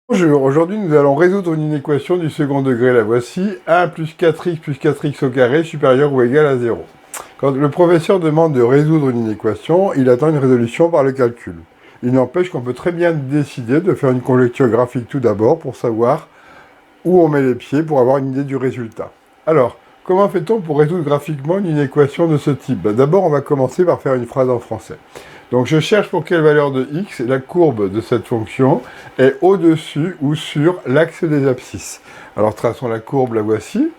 Bonjour, aujourd'hui nous allons résoudre une équation du second degré, la voici, 1 plus 4x plus 4x au carré supérieur ou égal à 0. Quand le professeur demande de résoudre une équation, il attend une résolution par le calcul. Il n'empêche qu'on peut très bien décider de faire une conjecture graphique tout d'abord pour savoir où on met les pieds pour avoir une idée du résultat. Alors, comment fait-on pour résoudre graphiquement une équation de ce type? D'abord, on va commencer par faire une phrase en français. Donc je cherche pour quelle valeur de x la courbe de cette fonction est au-dessus ou sur l'axe des abscisses. Alors traçons la courbe, la voici.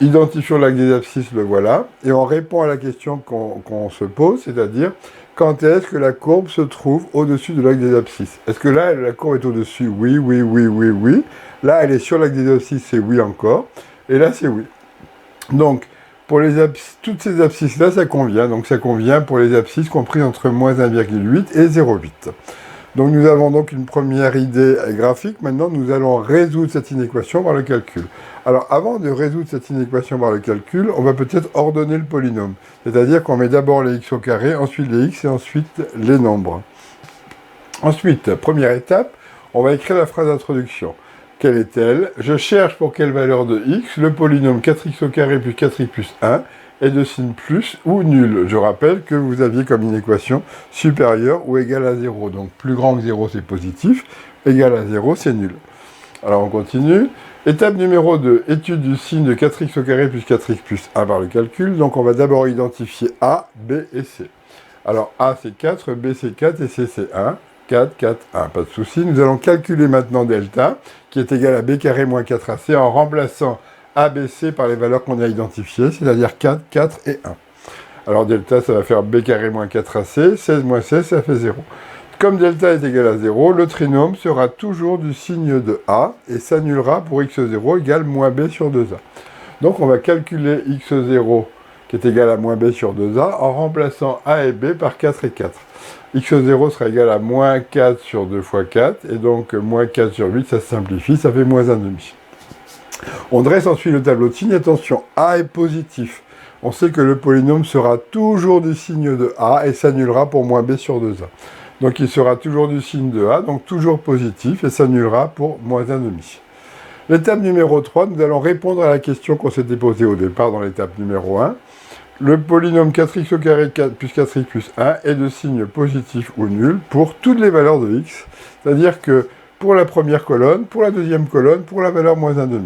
Identifions l'axe des abscisses, le voilà. Et on répond à la question qu'on se pose, c'est-à-dire quand est-ce que la courbe se trouve au-dessus de l'axe des abscisses? Est-ce que là, la courbe est au-dessus? Oui, oui, oui, oui, oui. Là, elle est sur l'axe des abscisses, c'est oui encore. Et là, c'est oui. Donc, pour toutes ces abscisses-là, ça convient. Donc ça convient pour les abscisses comprises entre moins 1,8 et 0,8. Donc nous avons donc une première idée graphique. Maintenant, nous allons résoudre cette inéquation par le calcul. Alors, avant de résoudre cette inéquation par le calcul, on va peut-être ordonner le polynôme. C'est-à-dire qu'on met d'abord les x au carré, ensuite les x et ensuite les nombres. Ensuite, première étape, on va écrire la phrase d'introduction. Quelle est-elle? Je cherche pour quelle valeur de x le polynôme 4x au carré plus 4x plus 1 est de signe plus ou nul. Je rappelle que vous aviez comme une équation supérieure ou égale à 0. Donc plus grand que 0 c'est positif, égal à 0 c'est nul. Alors on continue. Étape numéro 2, étude du signe de 4x au carré plus 4x plus 1 par le calcul. Donc on va d'abord identifier A, B et C. Alors A c'est 4, B c'est 4 et C c'est 1. 4, 4, 1, pas de souci. Nous allons calculer maintenant delta, qui est égal à b carré moins 4ac, en remplaçant ABC par les valeurs qu'on a identifiées, c'est-à-dire 4, 4 et 1. Alors delta, ça va faire b carré moins 4ac, 16 moins 16, ça fait 0. Comme delta est égal à 0, le trinôme sera toujours du signe de A, et s'annulera pour x0 égale moins b sur 2a. Donc on va calculer x0, qui est égal à moins b sur 2a, en remplaçant a et b par 4 et 4. x0 sera égal à moins 4 sur 2 fois 4, et donc moins 4 sur 8, ça se simplifie, ça fait moins 1,5. On dresse ensuite le tableau de signes. Attention, A est positif. On sait que le polynôme sera toujours du signe de A, et s'annulera pour moins b sur 2a. Donc il sera toujours du signe de A, donc toujours positif, et s'annulera pour moins 1,5. L'étape numéro 3, nous allons répondre à la question qu'on s'était posée au départ dans l'étape numéro 1. Le polynôme 4x au carré plus 4x plus 1 est de signe positif ou nul pour toutes les valeurs de x. C'est-à-dire que pour la première colonne, pour la deuxième colonne, pour la valeur moins 1,5.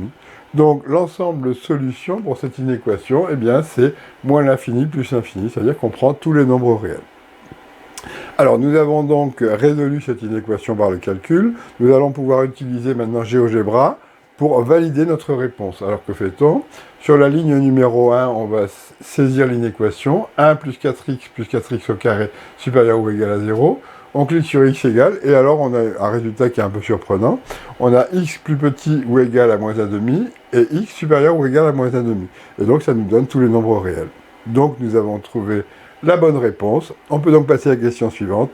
Donc l'ensemble solution pour cette inéquation, eh bien, c'est moins l'infini plus l'infini. C'est-à-dire qu'on prend tous les nombres réels. Alors nous avons donc résolu cette inéquation par le calcul. Nous allons pouvoir utiliser maintenant GeoGebra pour valider notre réponse. Alors que fait-on? Sur la ligne numéro 1, on va saisir l'inéquation 1 plus 4x au carré supérieur ou égal à 0. On clique sur x égale, et alors on a un résultat qui est un peu surprenant. On a x plus petit ou égal à moins 1,5 et x supérieur ou égal à moins 1,5. Et donc ça nous donne tous les nombres réels. Donc nous avons trouvé la bonne réponse. On peut donc passer à la question suivante.